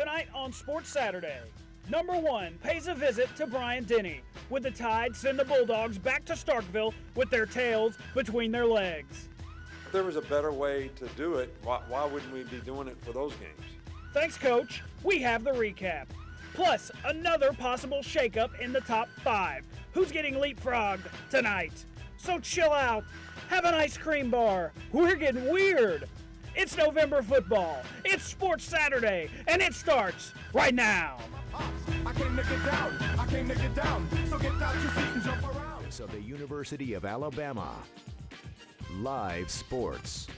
Tonight on Sports Saturday, number 1 pays a visit to Bryant-Denny, with the Tide send the Bulldogs back to Starkville with their tails between their legs. If there was a better way to do it, why wouldn't we be doing it for those games? Thanks, Coach. We have the recap. Plus, another possible shakeup in the top 5. Who's getting leapfrogged tonight? So chill out. Have an ice cream bar. We're getting weird. It's November football. It's Sports Saturday, and it starts right now. I came to get down. I came to get down. So get out your seat and jump around. Of the University of Alabama. Live sports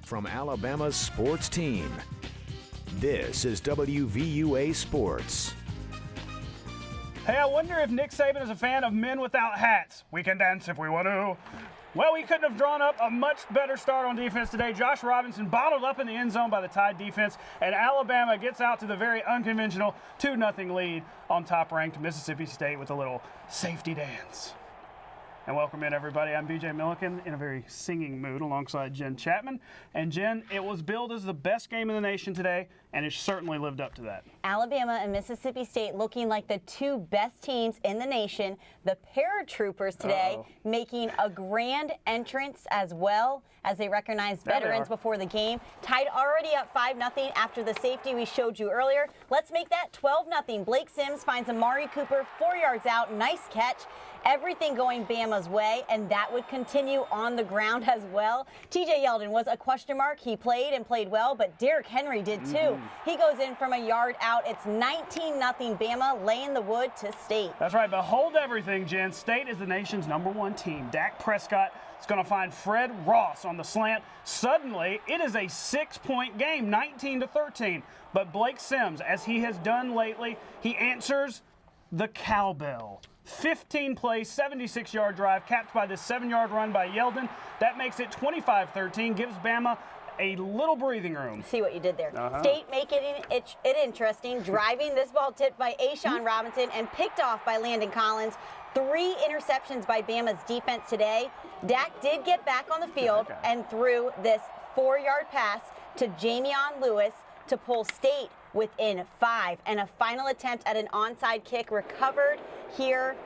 from Alabama's sports team. This is WVUA Sports. Hey, I wonder if Nick Saban is a fan of men without hats. We can dance if we want to. Well, we couldn't have drawn up a much better start on defense today. Josh Robinson bottled up in the end zone by the Tide defense, and Alabama gets out to the very unconventional 2-0 lead on top-ranked Mississippi State with a little safety dance. And welcome in, everybody. I'm B.J. Millican in a very singing mood alongside Jenn Chapman. And Jen, it was billed as the best game in the nation today, and it certainly lived up to that. Alabama and Mississippi State looking like the 2 best teams in the nation. The paratroopers today making a grand entrance as well as they recognized veterans before the game. Tied already up 5-0 after the safety we showed you earlier. Let's make that 12-0. Blake Sims finds Amari Cooper 4 yards out. Nice catch. Everything going Bama's way, and that would continue on the ground as well. TJ Yeldon was a question mark. He played and played well, but Derrick Henry did too. He goes in from a yard out. It's 19-0 Bama laying the wood to State. That's right. Behold everything, Jen. State is the nation's #1 team. Dak Prescott is going to find Fred Ross on the slant. Suddenly, it is a 6-point game, 19-13. But Blake Sims, as he has done lately, he answers the cowbell. 15-play, 76-yard drive, capped by this 7-yard run by Yeldon. That makes it 25-13, gives Bama a little breathing room. See what you did there. State making it interesting, driving this ball tipped by Ashawn Robinson and picked off by Landon Collins. 3 interceptions by Bama's defense today. Dak did get back on the field and threw this 4-yard pass to Jamion Lewis to pull State within 5, and a final attempt at an onside kick recovered here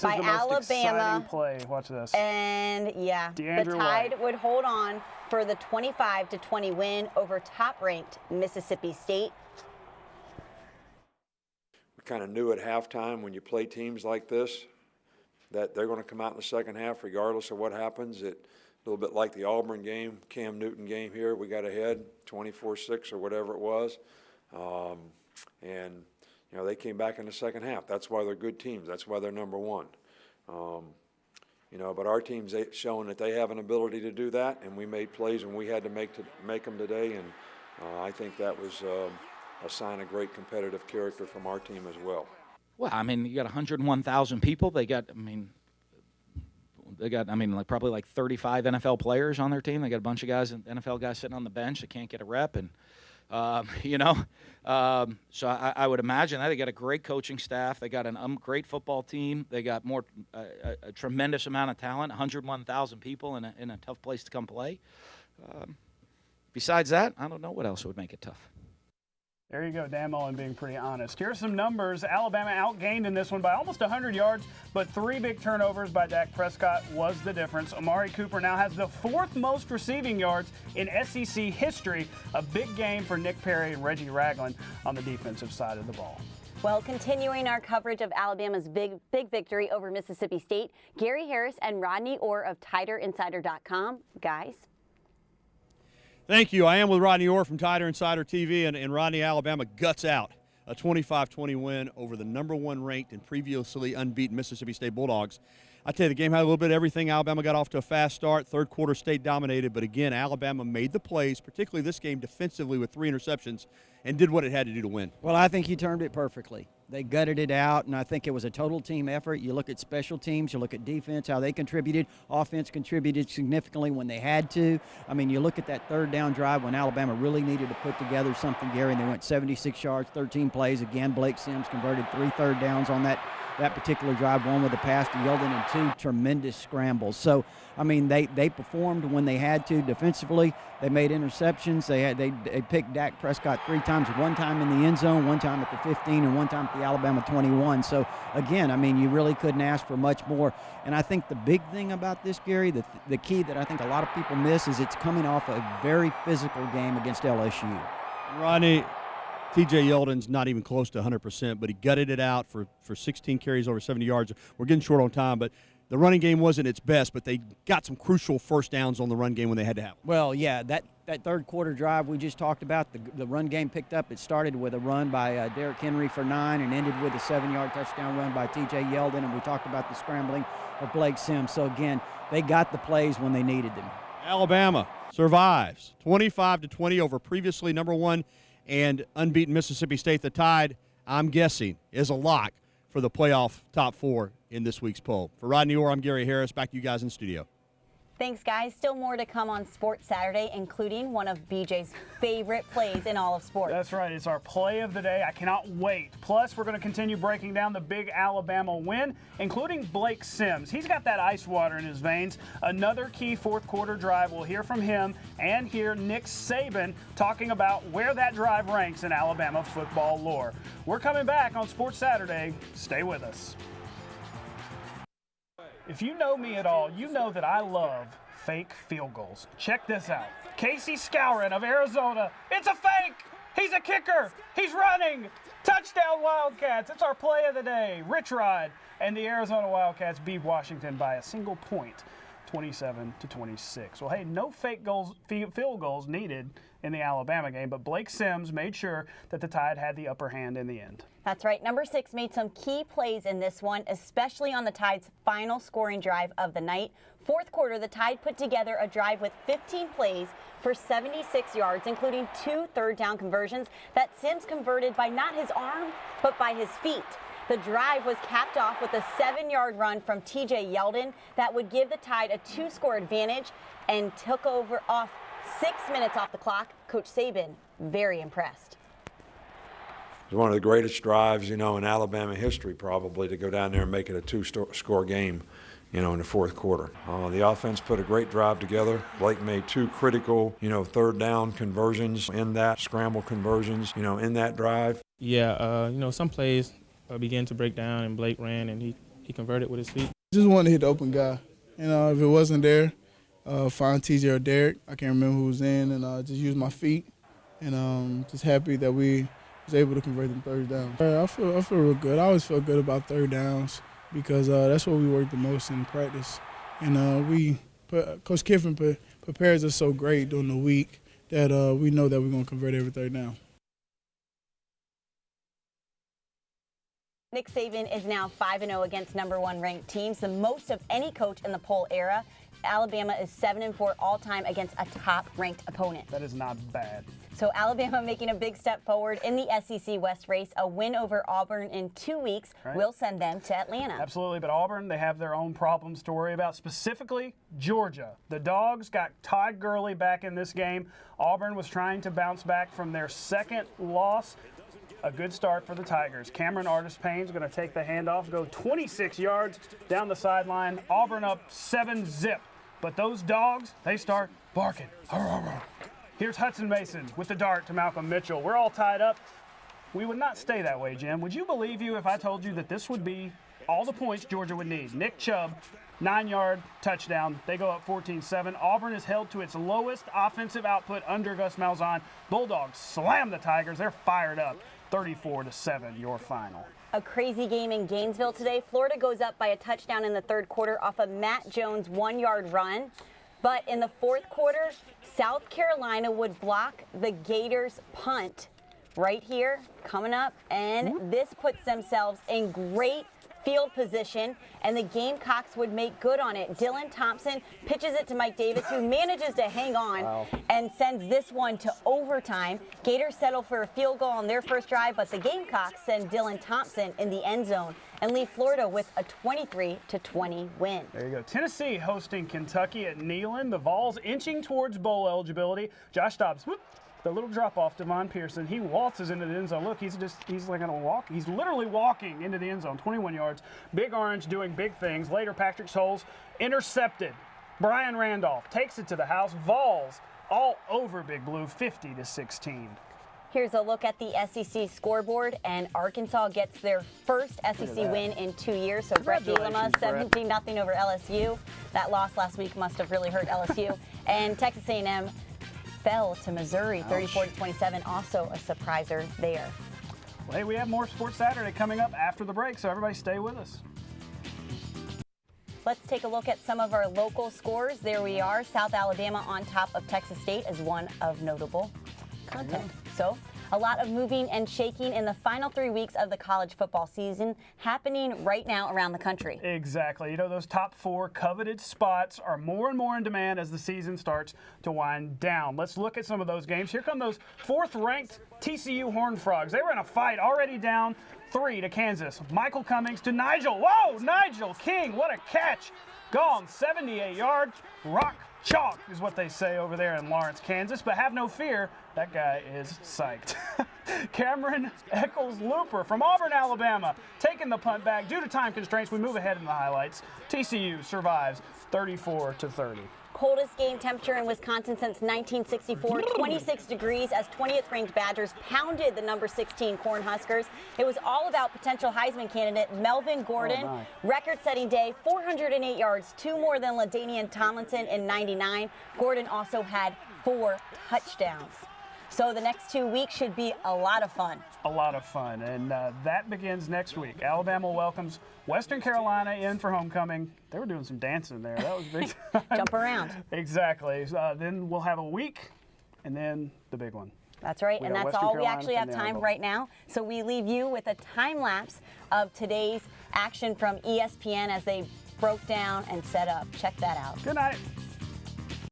by Alabama. Exciting play. Watch this. And yeah, the Tide would hold on for the 25-20 win over top-ranked Mississippi State. We kind of knew at halftime when you play teams like this that they're going to come out in the second half regardless of what happens. A little bit like the Auburn game, Cam Newton game here. We got ahead 24-6 or whatever it was. And, you know, they came back in the second half. That's why they're good teams. That's why they're #1. You know, but our team's showing that they have an ability to do that, and we made plays when we had to make them today. And I think that was a sign of great competitive character from our team as well. Well, I mean, you got 101,000 people. They got, like probably like 35 NFL players on their team. They got a bunch of guys, NFL guys sitting on the bench that can't get a rep, and so I would imagine that they got a great coaching staff. They got a great football team. They got a tremendous amount of talent. 101,000 people in a tough place to come play. Besides that, I don't know what else would make it tough. There you go, Dan Mullen being pretty honest. Here's some numbers. Alabama outgained in this one by almost 100 yards, but 3 big turnovers by Dak Prescott was the difference. Amari Cooper now has the 4th most receiving yards in SEC history. A big game for Nick Perry and Reggie Ragland on the defensive side of the ball. Well, continuing our coverage of Alabama's big victory over Mississippi State, Gary Harris and Rodney Orr of TiderInsider.com. Guys. Thank you. I am with Rodney Orr from Tider Insider TV, and Rodney, Alabama guts out a 25-20 win over the #1 ranked and previously unbeaten Mississippi State Bulldogs. I tell you, the game had a little bit of everything. Alabama got off to a fast start. Third quarter, State dominated, but again, Alabama made the plays, particularly this game defensively with 3 interceptions, and did what it had to do to win. Well, I think you termed it perfectly. They gutted it out, and I think it was a total team effort. You look at special teams, you look at defense, how they contributed. Offense contributed significantly when they had to. I mean, you look at that 3rd down drive when Alabama really needed to put together something, Gary, and they went 76 yards, 13 plays. Again, Blake Sims converted 3 third downs on that particular drive, 1 with a pass to Yeldon and 2 tremendous scrambles. So, I mean, they performed when they had to defensively. They made interceptions. They picked Dak Prescott 3 times. times, one time in the end zone, one time at the 15, and one time at the Alabama 21. So, again, I mean, you really couldn't ask for much more. And I think the big thing about this, Gary, the key that I think a lot of people miss is it's coming off a very physical game against LSU. Rodney, T.J. Yeldon's not even close to 100%, but he gutted it out for 16 carries over 70 yards. We're getting short on time, but the running game wasn't its best, but they got some crucial first downs on the run game when they had to have them. Well, yeah, that third quarter drive we just talked about, the run game picked up. It started with a run by Derrick Henry for 9 and ended with a 7-yard touchdown run by T.J. Yeldon, and we talked about the scrambling of Blake Sims. So, again, they got the plays when they needed them. Alabama survives 25-20 over previously #1 and unbeaten Mississippi State. The Tide, I'm guessing, is a lock for the playoff top 4 in this week's poll. For Rodney Orr, I'm Gary Harris. Back to you guys in studio. Thanks, guys. Still more to come on Sports Saturday, including one of BJ's favorite plays in all of sports. That's right. It's our play of the day. I cannot wait. Plus, we're going to continue breaking down the big Alabama win, including Blake Sims. He's got that ice water in his veins. Another key fourth quarter drive. We'll hear from him and hear Nick Saban talking about where that drive ranks in Alabama football lore. We're coming back on Sports Saturday. Stay with us. If you know me at all, you know that I love fake field goals. Check this out. Casey Scourin of Arizona. It's a fake! He's a kicker! He's running! Touchdown Wildcats! It's our play of the day. Rich Rod and the Arizona Wildcats beat Washington by a single point, 27-26. Well, hey, no fake field goals needed in the Alabama game, but Blake Sims made sure that the Tide had the upper hand in the end. That's right. Number 6 made some key plays in this one, especially on the Tide's final scoring drive of the night. Fourth quarter, the Tide put together a drive with 15 plays for 76 yards, including 2 third-down conversions that Sims converted by not his arm, but by his feet. The drive was capped off with a 7-yard run from T.J. Yeldon that would give the Tide a 2-score advantage and took off 6 minutes off the clock. Coach Saban, very impressed. It was one of the greatest drives, in Alabama history probably, to go down there and make it a 2-score game, in the fourth quarter. The offense put a great drive together. Blake made 2 critical, third down conversions in that, scramble conversions, in that drive. Yeah, some plays began to break down, and Blake ran, and he converted with his feet. Just wanted to hit the open guy. If it wasn't there, find TJ or Derrick. I can't remember who was in, and just use my feet. And just happy that we was able to convert them third downs. I feel real good. I always feel good about third downs because that's what we work the most in practice. And Coach Kiffin prepares us so great during the week that we know that we're going to convert every third down. Nick Saban is now 5-0 against #1 ranked teams, the most of any coach in the poll era. Alabama is 7-4 all-time against a top-ranked opponent. That is not bad. So Alabama making a big step forward in the SEC West race. A win over Auburn in 2 weeks will send them to Atlanta. Absolutely, but Auburn, they have their own problems to worry about, specifically Georgia. The Dogs got Todd Gurley back in this game. Auburn was trying to bounce back from their second loss. A good start for the Tigers. Cameron Artis-Payne's going to take the handoff, go 26 yards down the sideline. Auburn up 7-zip. But those Dogs, they start barking. Here's Hudson Mason with the dart to Malcolm Mitchell. We're all tied up. We would not stay that way, Jim. Would you believe you if I told you that this would be all the points Georgia would need? Nick Chubb, 9-yard touchdown. They go up 14-7. Auburn is held to its lowest offensive output under Gus Malzahn. Bulldogs slam the Tigers. They're fired up. 34-7, your final. A crazy game in Gainesville today. Florida goes up by a touchdown in the third quarter off a Matt Jones 1-yard run. But in the fourth quarter, South Carolina would block the Gators' punt right here, coming up. And this puts themselves in great field position, and the Gamecocks would make good on it. Dylan Thompson pitches it to Mike Davis, who manages to hang on and sends this one to overtime. Gators settle for a field goal on their first drive, but the Gamecocks send Dylan Thompson in the end zone and leave Florida with a 23-20 win. There you go. Tennessee hosting Kentucky at Neyland. The Vols inching towards bowl eligibility. Josh Dobbs, the little drop off, Devon Pearson, he waltzes into the end zone. Look, he's like gonna walk. He's literally walking into the end zone, 21 yards. Big Orange doing big things. Later, Patrick Scholes intercepted. Brian Randolph takes it to the house. Vols all over Big Blue, 50-16. Here's a look at the SEC scoreboard, and Arkansas gets their first SEC win in 2 years. So Brett Bielema, 17-0 over LSU. That loss last week must have really hurt LSU. And Texas A&M fell to Missouri, 34-27. Also a surpriser there. Well, hey, we have more Sports Saturday coming up after the break, so everybody stay with us. Let's take a look at some of our local scores. There we are. South Alabama on top of Texas State as one of notable content. So, a lot of moving and shaking in the final 3 weeks of the college football season happening right now around the country. Exactly. You know, those top 4 coveted spots are more and more in demand as the season starts to wind down. Let's look at some of those games. Here come those 4th-ranked TCU Horned Frogs. They were in a fight, already down 3 to Kansas. Michael Cummings to Nigel. Whoa, Nigel King, what a catch. Gone 78-yard. Rock chalk is what they say over there in Lawrence, Kansas. But have no fear, that guy is psyched. Cameron Eccles-Looper from Auburn, Alabama, taking the punt back. Due to time constraints, we move ahead in the highlights. TCU survives 34-30. Coldest game temperature in Wisconsin since 1964, 26 degrees as 20th ranked Badgers pounded the number 16 Cornhuskers. It was all about potential Heisman candidate Melvin Gordon. Record-setting day, 408 yards, 2 more than LaDainian Tomlinson in 99. Gordon also had 4 touchdowns. So the next 2 weeks should be a lot of fun. A lot of fun, and that begins next week. Alabama welcomes Western Carolina in for homecoming. They were doing some dancing there. That was big time. Jump around. Exactly. Then we'll have a week, and then the big one. That's right, and that's Western all Carolina we actually have time right now. So we leave you with a time lapse of today's action from ESPN as they broke down and set up. Check that out. Good night.